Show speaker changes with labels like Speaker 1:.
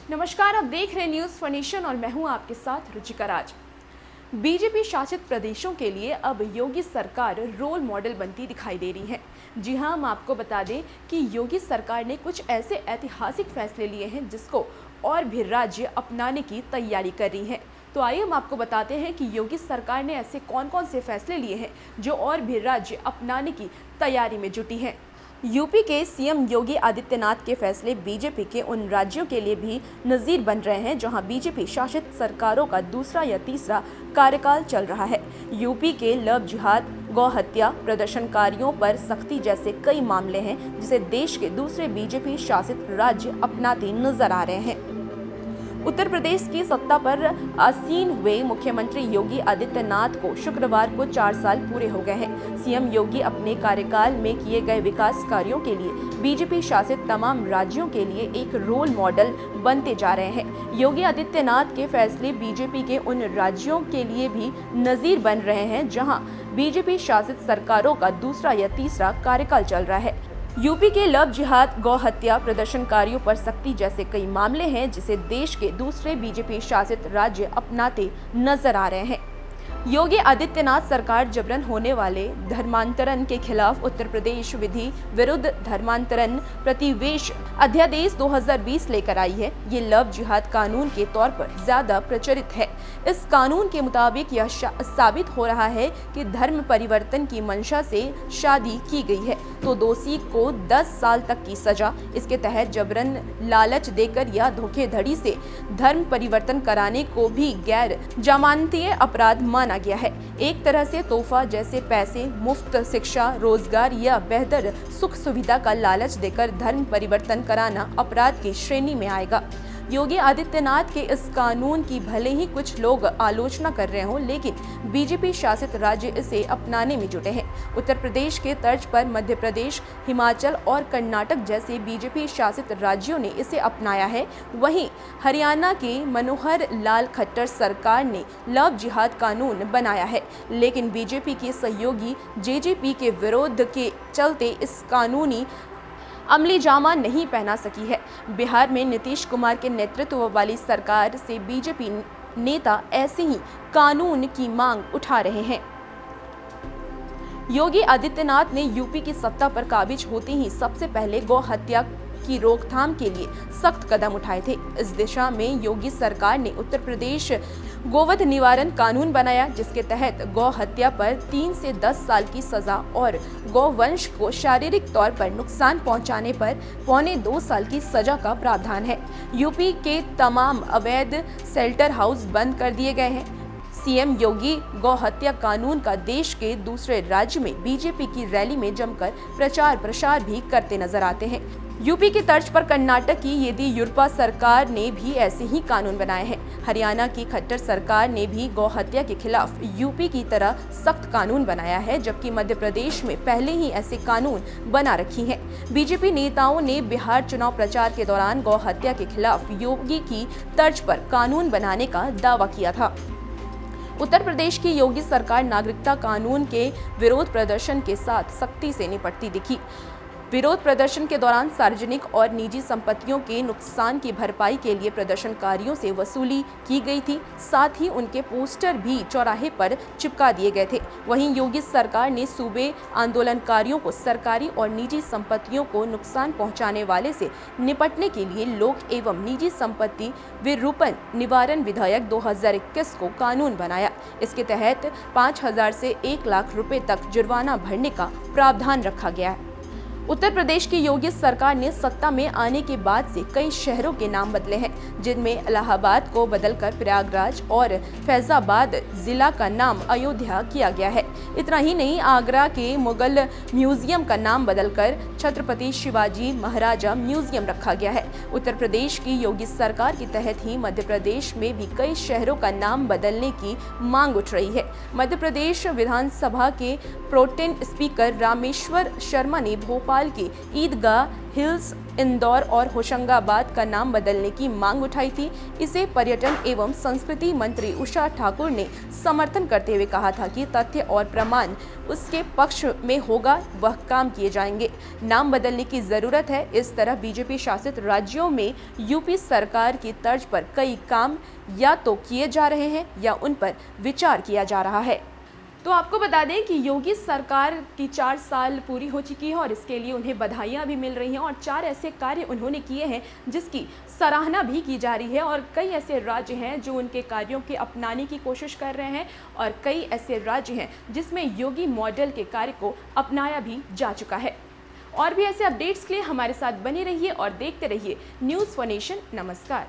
Speaker 1: नमस्कार, आप देख रहे हैं न्यूज़ फॉर और मैं हूं आपके साथ रुचिका राज। बीजेपी शासित प्रदेशों के लिए अब योगी सरकार रोल मॉडल बनती दिखाई दे रही है। जी हां, हम आपको बता दें कि योगी सरकार ने कुछ ऐसे ऐतिहासिक फैसले लिए हैं जिसको और भी राज्य अपनाने की तैयारी कर रही हैं। तो आइए हम आपको बताते हैं कि योगी सरकार ने ऐसे कौन कौन से फैसले लिए हैं जो और भी राज्य अपनाने की तैयारी में जुटी हैं। यूपी के सीएम योगी आदित्यनाथ के फैसले बीजेपी के उन राज्यों के लिए भी नज़ीर बन रहे हैं जहां बीजेपी शासित सरकारों का दूसरा या तीसरा कार्यकाल चल रहा है। यूपी के लव जिहाद, गौ हत्या, प्रदर्शनकारियों पर सख्ती जैसे कई मामले हैं जिसे देश के दूसरे बीजेपी शासित राज्य अपनाते नजर आ रहे हैं। उत्तर प्रदेश की सत्ता पर आसीन हुए मुख्यमंत्री योगी आदित्यनाथ को शुक्रवार को 4 साल पूरे हो गए हैं। सीएम योगी अपने कार्यकाल में किए गए विकास कार्यों के लिए बीजेपी शासित तमाम राज्यों के लिए एक रोल मॉडल बनते जा रहे हैं। योगी आदित्यनाथ के फैसले बीजेपी के उन राज्यों के लिए भी नज़ीर बन रहे हैं जहां बीजेपी शासित सरकारों का दूसरा या तीसरा कार्यकाल चल रहा है। यूपी के लव जिहाद, गौ हत्या, प्रदर्शनकारियों पर सख्ती जैसे कई मामले हैं जिसे देश के दूसरे बीजेपी शासित राज्य अपनाते नजर आ रहे हैं। योगी आदित्यनाथ सरकार जबरन होने वाले धर्मांतरण के खिलाफ उत्तर प्रदेश विधि विरुद्ध धर्मांतरण प्रतिवेश अध्यादेश 2020 लेकर आई है। ये लव जिहाद कानून के तौर पर ज्यादा प्रचलित है। इस कानून के मुताबिक यह साबित हो रहा है कि धर्म परिवर्तन की मंशा से शादी की गई है तो दोषी को 10 साल तक की सजा। इसके तहत जबरन लालच देकर या धोखेधड़ी से धर्म परिवर्तन कराने को भी गैर जमानतीय अपराध माना गया है। एक तरह से तोहफा जैसे पैसे, मुफ्त शिक्षा, रोजगार या बेहतर सुख सुविधा का लालच देकर धर्म परिवर्तन कराना अपराध की श्रेणी में आएगा। योगी आदित्यनाथ के इस कानून की भले ही कुछ लोग आलोचना कर रहे हों, लेकिन बीजेपी शासित राज्य इसे अपनाने में जुटे हैं। उत्तर प्रदेश के तर्ज पर मध्य प्रदेश, हिमाचल और कर्नाटक जैसे बीजेपी शासित राज्यों ने इसे अपनाया है। वहीं हरियाणा के मनोहर लाल खट्टर सरकार ने लव जिहाद कानून बनाया है, लेकिन बीजेपी के सहयोगी जेजेपी के विरोध के चलते इस कानूनी अमली जामा नहीं पहना सकी है। बिहार में नीतीश कुमार के नेतृत्व वाली सरकार से बीजेपी नेता ऐसे ही कानून की मांग उठा रहे हैं। योगी आदित्यनाथ ने यूपी की सत्ता पर काबिज होते ही सबसे पहले गौ हत्या की रोकथाम के लिए सख्त कदम उठाए थे। इस दिशा में योगी सरकार ने उत्तर प्रदेश गोवध निवारण कानून बनाया, जिसके तहत गौ हत्या पर 3 से 10 साल की सजा और गौवंश को शारीरिक तौर पर नुकसान पहुंचाने पर 1.25 साल की सजा का प्रावधान है। यूपी के तमाम अवैध शेल्टर हाउस बंद कर दिए गए हैं। सीएम योगी गौ हत्या कानून का देश के दूसरे राज्य में बीजेपी की रैली में जमकर प्रचार प्रसार भी करते नजर आते हैं। यूपी की तर्ज पर कर्नाटक की येदियुरप्पा सरकार ने भी ऐसे ही कानून बनाए हैं। हरियाणा की खट्टर सरकार ने भी गौ हत्या के खिलाफ यूपी की तरह सख्त कानून बनाया है, जबकि मध्य प्रदेश में पहले ही ऐसे कानून बना रखी हैं। बीजेपी नेताओं ने बिहार चुनाव प्रचार के दौरान गौ हत्या के खिलाफ योगी की तर्ज पर कानून बनाने का दावा किया था। उत्तर प्रदेश की योगी सरकार नागरिकता कानून के विरोध प्रदर्शन के साथ सख्ती से निपटती दिखी। विरोध प्रदर्शन के दौरान सार्वजनिक और निजी संपत्तियों के नुकसान की भरपाई के लिए प्रदर्शनकारियों से वसूली की गई थी। साथ ही उनके पोस्टर भी चौराहे पर चिपका दिए गए थे। वहीं योगी सरकार ने सूबे आंदोलनकारियों को सरकारी और निजी संपत्तियों को नुकसान पहुंचाने वाले से निपटने के लिए लोक एवं निजी संपत्ति विरूपण निवारण विधेयक 2021 को कानून बनाया। इसके तहत 5,000 से 1 लाख रुपए तक जुर्माना भरने का प्रावधान रखा गया है। उत्तर प्रदेश की योगी सरकार ने सत्ता में आने के बाद से कई शहरों के नाम बदले हैं, जिनमें इलाहाबाद को बदलकर प्रयागराज और फैजाबाद जिला का नाम अयोध्या किया गया है। इतना ही नहीं, आगरा के मुगल म्यूजियम का नाम बदलकर छत्रपति शिवाजी महाराजा म्यूजियम रखा गया है। उत्तर प्रदेश की योगी सरकार के तहत ही मध्य प्रदेश में भी कई शहरों का नाम बदलने की मांग उठ रही है। मध्य प्रदेश विधानसभा के प्रोटेम स्पीकर रामेश्वर शर्मा ने भोपाल भोपाल के ईदगाह हिल्स, इंदौर और होशंगाबाद का नाम बदलने की मांग उठाई थी। इसे पर्यटन एवं संस्कृति मंत्री उषा ठाकुर ने समर्थन करते हुए कहा था कि तथ्य और प्रमाण उसके पक्ष में होगा, वह काम किए जाएंगे। नाम बदलने की जरूरत है। इस तरह बीजेपी शासित राज्यों में यूपी सरकार की तर्ज पर कई काम या तो किए जा रहे हैं या उन पर विचार किया जा रहा है। तो आपको बता दें कि योगी सरकार की 4 साल पूरी हो चुकी है और इसके लिए उन्हें बधाइयां भी मिल रही हैं और 4 ऐसे कार्य उन्होंने किए हैं जिसकी सराहना भी की जा रही है और कई ऐसे राज्य हैं जो उनके कार्यों के अपनाने की कोशिश कर रहे हैं और कई ऐसे राज्य हैं जिसमें योगी मॉडल के कार्य को अपनाया भी जा चुका है। और भी ऐसे अपडेट्स के लिए हमारे साथ बने रहिए और देखते रहिए न्यूज़ फॉर नेशन। नमस्कार।